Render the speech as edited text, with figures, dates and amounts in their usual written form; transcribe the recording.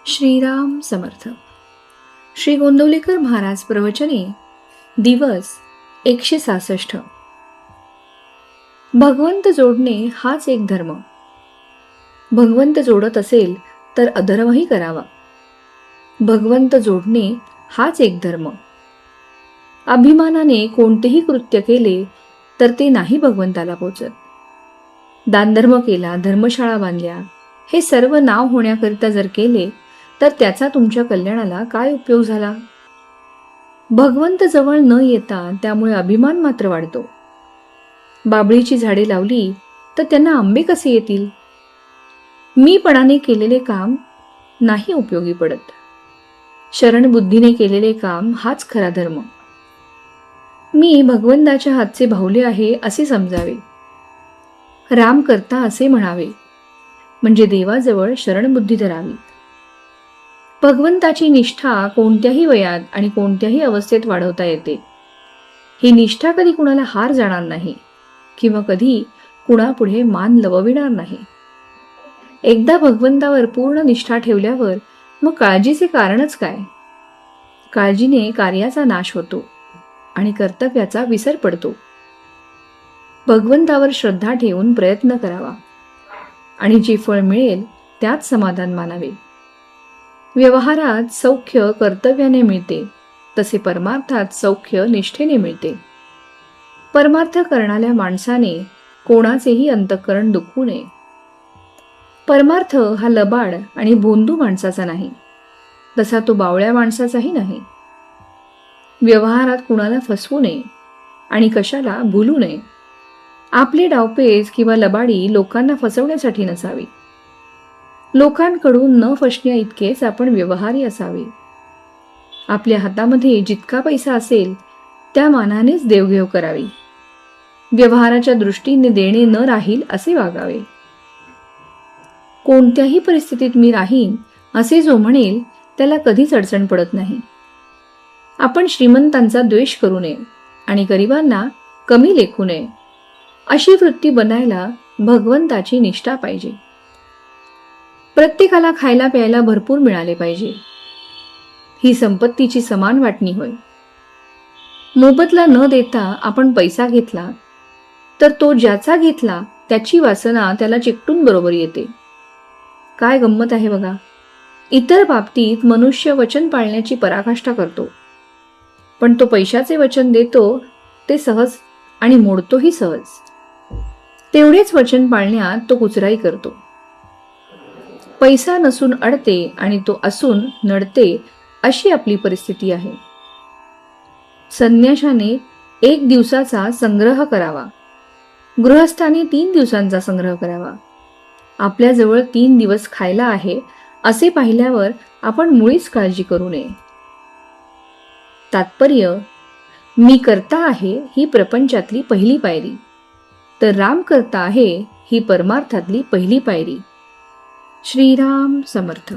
श्रीराम समर्थ. श्री गोंदवलेकर महाराज प्रवचने दिवस 166. भगवंत जोडणे हाच एक धर्म. भगवंत जोडत असेल तर अधर्मही करावा. भगवंत जोडणे हाच एक धर्म. अभिमानाने कोणतेही कृत्य केले तर ते नाही भगवंताला पोचत. दानधर्म केला, धर्मशाळा बांधल्या, हे सर्व नाव होण्याकरिता जर केले तर त्याचा तुमच्या कल्याणाला काय उपयोग झाला? भगवंत जवळ न येता त्यामुळे अभिमान मात्र वाढतो. बाबळीची झाडे लावली तर त्यांना आंबे कसे येतील? मीपणाने केलेले काम नाही उपयोगी पडत. शरण बुद्धीने केलेले काम हाच खरा धर्म. मी भगवंताच्या हातचे भावले आहे असे समजावे. राम करता असे म्हणावे, म्हणजे देवाजवळ शरणबुद्धी धरावी. भगवंताची निष्ठा कोणत्याही वयात आणि कोणत्याही अवस्थेत वाढवता येते. ही निष्ठा कधी कुणाला हार जाणार नाही किंवा कधी कुणापुढे मान लवविणार नाही. एकदा भगवंतावर पूर्ण निष्ठा ठेवल्यावर मग काळजीचे कारणच काय? काळजीने कार्याचा नाश होतो आणि कर्तव्याचा विसर पडतो. भगवंतावर श्रद्धा ठेवून प्रयत्न करावा आणि जे फळ मिळेल त्यात समाधान मानावे. व्यवहारात सौख्य कर्तव्याने मिळते, तसे परमार्थात सौख्य निष्ठेने मिळते. परमार्थ करणाऱ्या माणसाने कोणाचेही अंतःकरण दुखवू नये. परमार्थ हा लबाड आणि भोंदू माणसाचा नाही, तसा तो बावळ्या माणसाचाही नाही. व्यवहारात कुणाला फसवू नये आणि कशाला भुलू नये. आपली डावपेच किंवा लबाडी लोकांना फसवण्यासाठी नसावी. लोकांकडून न फसण्या इतकेच आपण व्यवहारी असावे. आपल्या हातामध्ये जितका पैसा असेल त्या मानानेच देवघेव करावी. व्यवहाराच्या दृष्टीने देणे न राहील असे वागावे. कोणत्याही परिस्थितीत मी राहीन असे जो म्हणेल त्याला कधीच अडचण पडत नाही. आपण श्रीमंतांचा द्वेष करू नये आणि गरिबांना कमी लेखू नये. अशी वृत्ती बनायला भगवंताची निष्ठा पाहिजे. प्रत्येकाला खायला प्यायला भरपूर मिळाले पाहिजे. ही संपत्तीची समान वाटणी होय. मोबदला न देता आपण पैसा घेतला तर तो ज्याचा घेतला त्याची वासना त्याला चिकटून बरोबर येते. काय गंमत आहे बघा. इतर बाबतीत मनुष्य वचन पाळण्याची पराकाष्ठा करतो, पण तो पैशाचे वचन देतो ते सहज आणि मोडतोही सहज. तेवढेच वचन पाळण्यात तो कुचराई करतो. पैसा नसून अडते आणि तो असून नडते, अशी आपली परिस्थिती आहे. संन्याशाने 1 दिवसाचा संग्रह करावा, गृहस्थाने 3 दिवसांचा संग्रह करावा. आपल्याजवळ 3 दिवस खायला आहे असे पाहिल्यावर आपण मुळीच काळजी करू नये. तात्पर्य, मी करता आहे ही प्रपंचातली पहिली पायरी, तर राम करता आहे ही परमार्थातली पहिली पायरी. श्रीराम समर्थ.